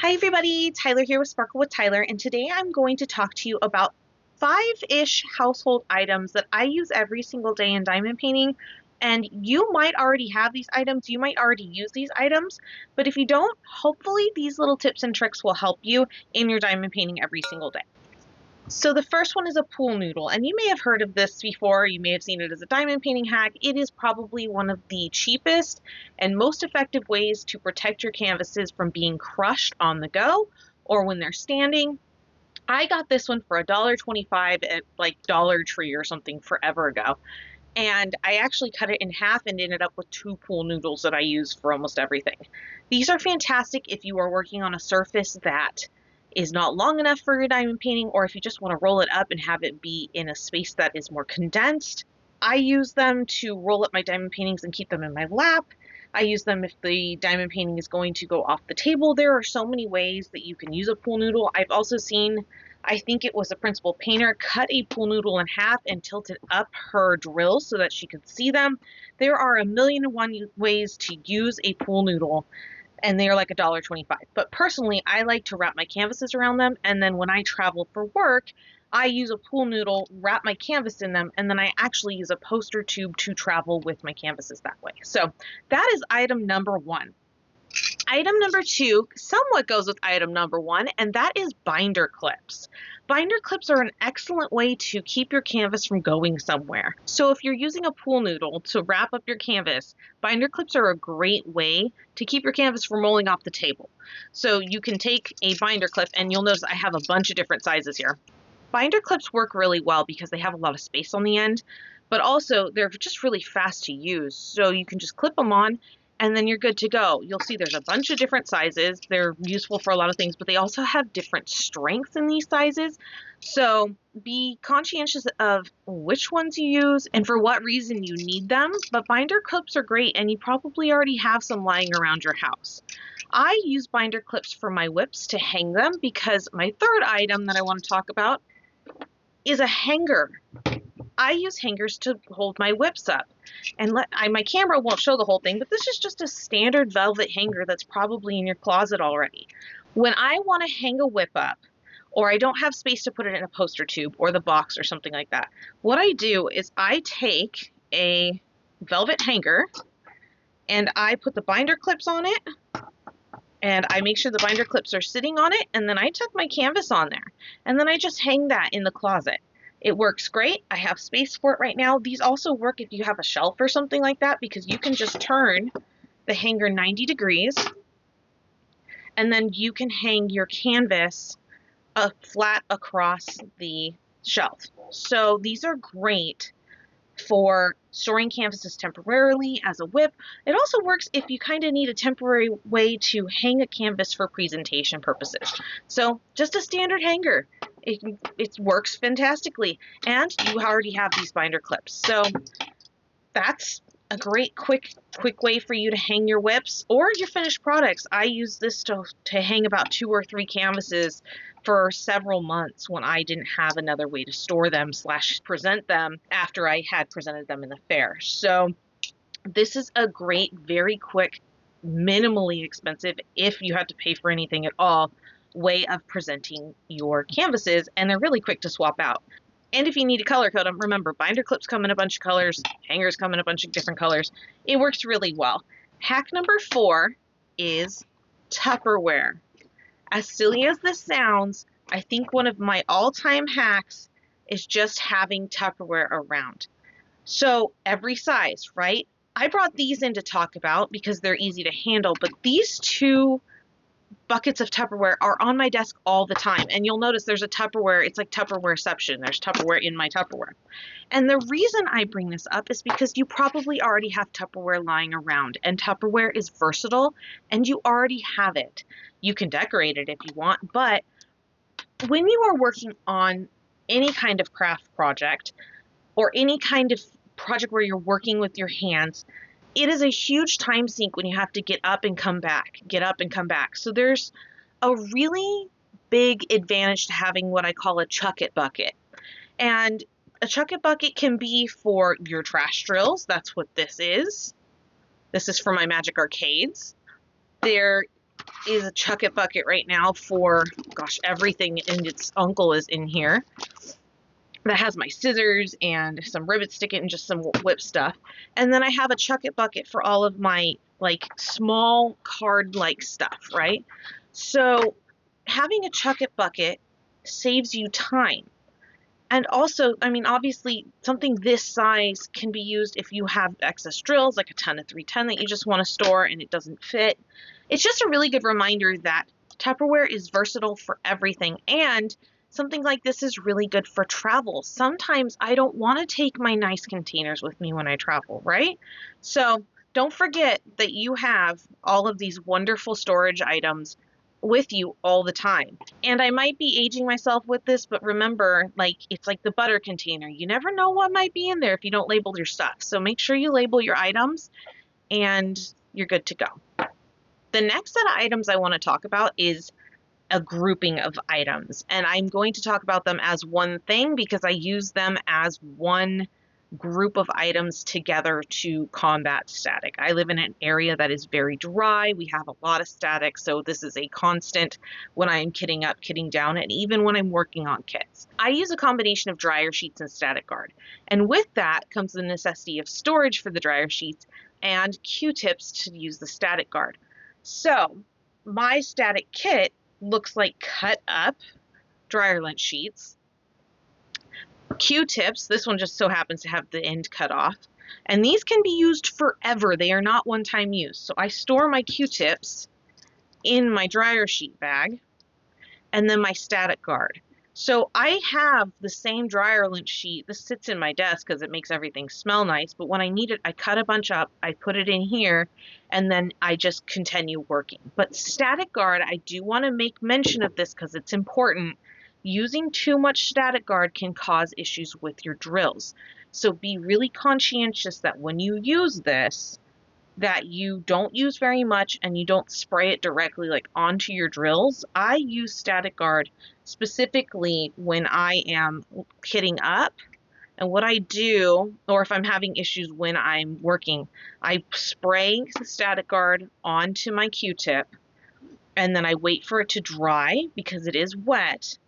Hi everybody, Tyler here with Sparkle with Tyler, and today I'm going to talk to you about five-ish household items that I use every single day in diamond painting. And you might already have these items, you might already use these items, but if you don't, hopefully these little tips and tricks will help you in your diamond painting every single day. So the first one is a pool noodle, and you may have heard of this before. You may have seen it as a diamond painting hack. It is probably one of the cheapest and most effective ways to protect your canvases from being crushed on the go or when they're standing. I got this one for $1.25 at like Dollar Tree or something forever ago. And I actually cut it in half and ended up with two pool noodles that I use for almost everything. These are fantastic if you are working on a surface that is not long enough for your diamond painting, or if you just want to roll it up and have it be in a space that is more condensed. I use them to roll up my diamond paintings and keep them in my lap. I use them if the diamond painting is going to go off the table. There are so many ways that you can use a pool noodle. I've also seen, I think it was a principal painter, cut a pool noodle in half and tilted up her drills so that she could see them. There are a million and one ways to use a pool noodle, and they are like $1.25. But personally, I like to wrap my canvases around them, and then when I travel for work, I use a pool noodle, wrap my canvas in them, and then I actually use a poster tube to travel with my canvases that way. So that is item number one. Item number two somewhat goes with item number one, and that is binder clips. Binder clips are an excellent way to keep your canvas from going somewhere. So if you're using a pool noodle to wrap up your canvas, binder clips are a great way to keep your canvas from rolling off the table. So you can take a binder clip, and you'll notice I have a bunch of different sizes here. Binder clips work really well because they have a lot of space on the end, but also they're just really fast to use. So you can just clip them on and then you're good to go. You'll see there's a bunch of different sizes. They're useful for a lot of things, but they also have different strengths in these sizes. So be conscientious of which ones you use and for what reason you need them. But binder clips are great, and you probably already have some lying around your house. I use binder clips for my whips to hang them because my third item that I want to talk about is a hanger. I use hangers to hold my whips up. And my camera won't show the whole thing, but this is just a standard velvet hanger that's probably in your closet already. When I want to hang a whip up, or I don't have space to put it in a poster tube or the box or something like that, what I do is I take a velvet hanger and I put the binder clips on it, and I make sure the binder clips are sitting on it, and then I tuck my canvas on there, and then I just hang that in the closet. It works great. I have space for it right now. These also work if you have a shelf or something like that, because you can just turn the hanger 90 degrees, and then you can hang your canvas flat across the shelf. So these are great for storing canvases temporarily as a whip. It also works if you kind of need a temporary way to hang a canvas for presentation purposes. So just a standard hanger. It works fantastically, and you already have these binder clips. So that's a great quick way for you to hang your whips or your finished products. I use this to hang about 2 or 3 canvases for several months when I didn't have another way to store them / present them after I had presented them in the fair. So this is a great, very quick, minimally expensive, if you had to pay for anything at all, way of presenting your canvases, and they're really quick to swap out. And if you need to color code them, remember, binder clips come in a bunch of colors, hangers come in a bunch of different colors. It works really well. Hack number 4 is Tupperware. As silly as this sounds, I think one of my all-time hacks is just having Tupperware around. So every size, right? I brought these in to talk about because they're easy to handle, but these 2 buckets of Tupperware are on my desk all the time. And you'll notice there's a Tupperware, it's like Tupperwareception. There's Tupperware in my Tupperware. And the reason I bring this up is because you probably already have Tupperware lying around, and Tupperware is versatile and you already have it. You can decorate it if you want, but when you are working on any kind of craft project or any kind of project where you're working with your hands, it is a huge time sink when you have to get up and come back, get up and come back. So there's a really big advantage to having what I call a chuck it bucket. And a chuck it bucket can be for your trash drills. That's what this is. This is for my Magic Arcades. There is a Chuck It bucket right now for, gosh, everything, and its uncle is in here. That has my scissors and some rivet stick and just some whip stuff. And then I have a Chuck It bucket for all of my like small card-like stuff, right? So having a Chuck It bucket saves you time. And also, I mean, obviously, something this size can be used if you have excess drills, like a 10 to 310 that you just want to store and it doesn't fit. It's just a really good reminder that Tupperware is versatile for everything. And something like this is really good for travel. Sometimes I don't want to take my nice containers with me when I travel, right? So don't forget that you have all of these wonderful storage items with you all the time. And I might be aging myself with this, but remember, like, it's like the butter container. You never know what might be in there if you don't label your stuff. So make sure you label your items and you're good to go. The next set of items I want to talk about is a grouping of items. And I'm going to talk about them as one thing because I use them as one group of items together to combat static. I live in an area that is very dry. We have a lot of static, so this is a constant when I am kitting up, kitting down, and even when I'm working on kits. I use a combination of dryer sheets and static guard, and with that comes the necessity of storage for the dryer sheets and Q-tips to use the static guard. So my static kit looks like cut up dryer lint sheets, Q-tips. This one just so happens to have the end cut off, and these can be used forever. They are not one-time use. So I store my Q-tips in my dryer sheet bag and then my static guard. So I have the same dryer lint sheet. This sits in my desk because it makes everything smell nice, but when I need it, I cut a bunch up, I put it in here, and then I just continue working. But static guard, I do want to make mention of this because it's important. Using too much static guard can cause issues with your drills. So be really conscientious that when you use this, that you don't use very much and you don't spray it directly like onto your drills. I use static guard specifically when I am kitting up. And what I do, or if I'm having issues when I'm working, I spray the static guard onto my Q-tip and then I wait for it to dry because it is wet.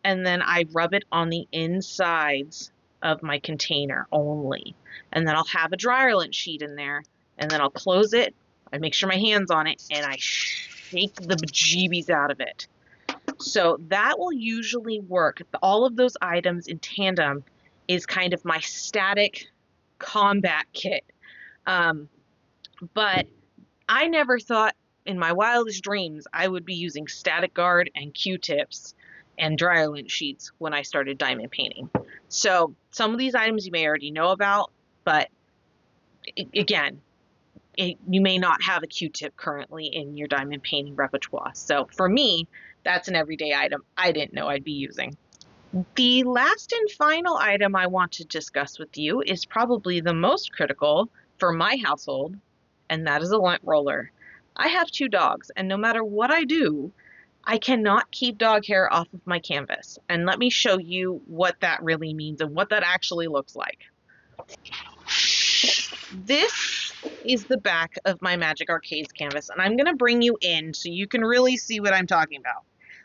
And then I rub it on the insides of my container only. And then I'll have a dryer lint sheet in there, and then I'll close it, I make sure my hand's on it, and I shake the bejeebies out of it. So that will usually work. All of those items in tandem is kind of my static combat kit. But I never thought in my wildest dreams I would be using static guard and Q-tips and dryer lint sheets when I started diamond painting. So some of these items you may already know about, but again, you may not have a Q-tip currently in your diamond painting repertoire. So for me, that's an everyday item I didn't know I'd be using. The last and final item I want to discuss with you is probably the most critical for my household, and that is a lint roller. I have 2 dogs, and no matter what I do, I cannot keep dog hair off of my canvas. And let me show you what that really means and what that actually looks like. This is the back of my Magic Arcades canvas, and I'm going to bring you in so you can really see what I'm talking about.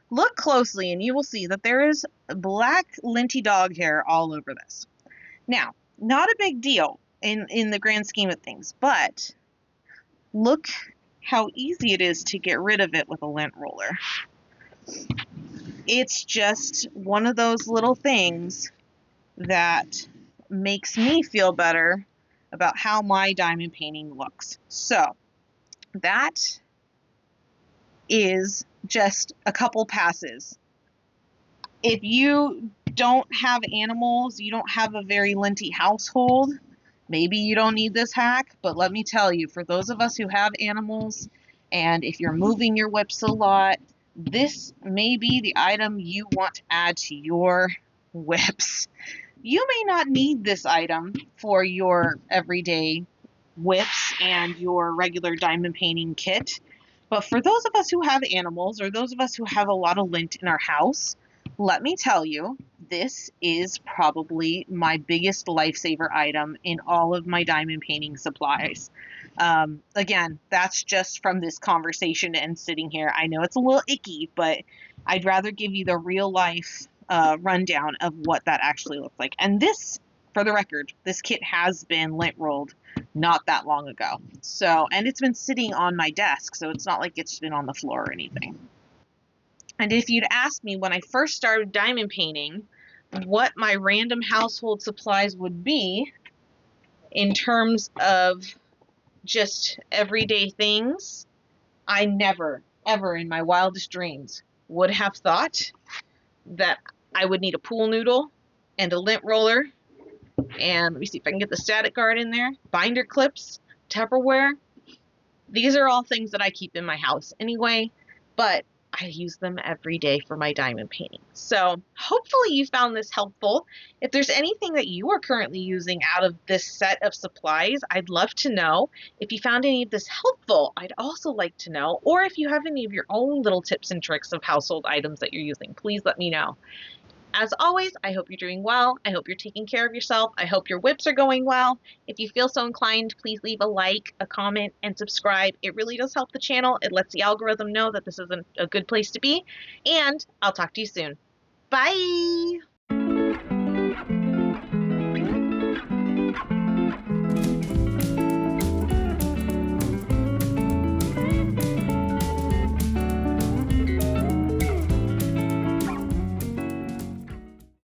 Look closely and you will see that there is black linty dog hair all over this. Now, not a big deal in the grand scheme of things, but look how easy it is to get rid of it with a lint roller. It's just one of those little things that makes me feel better about how my diamond painting looks. So that is just a couple passes. If you don't have animals, you don't have a very linty household, maybe you don't need this hack, but let me tell you, for those of us who have animals, and if you're moving your whips a lot, this may be the item you want to add to your whips. You may not need this item for your everyday whips and your regular diamond painting kit, but for those of us who have animals, or those of us who have a lot of lint in our house, let me tell you, this is probably my biggest lifesaver item in all of my diamond painting supplies. Again, that's just from this conversation and sitting here. I know it's a little icky, but I'd rather give you the real life rundown of what that actually looks like. And this, for the record, this kit has been lint rolled not that long ago. So, and it's been sitting on my desk, so it's not like it's been on the floor or anything. And if you'd asked me when I first started diamond painting what my random household supplies would be in terms of just everyday things, I never, ever in my wildest dreams would have thought that I would need a pool noodle and a lint roller. And let me see if I can get the static guard in there. Binder clips, Tupperware. These are all things that I keep in my house anyway, but I use them every day for my diamond painting. So hopefully you found this helpful. If there's anything that you are currently using out of this set of supplies, I'd love to know. If you found any of this helpful, I'd also like to know. Or if you have any of your own little tips and tricks of household items that you're using, please let me know. As always, I hope you're doing well. I hope you're taking care of yourself. I hope your whips are going well. If you feel so inclined, please leave a like, a comment, and subscribe. It really does help the channel. It lets the algorithm know that this is a good place to be. And I'll talk to you soon. Bye!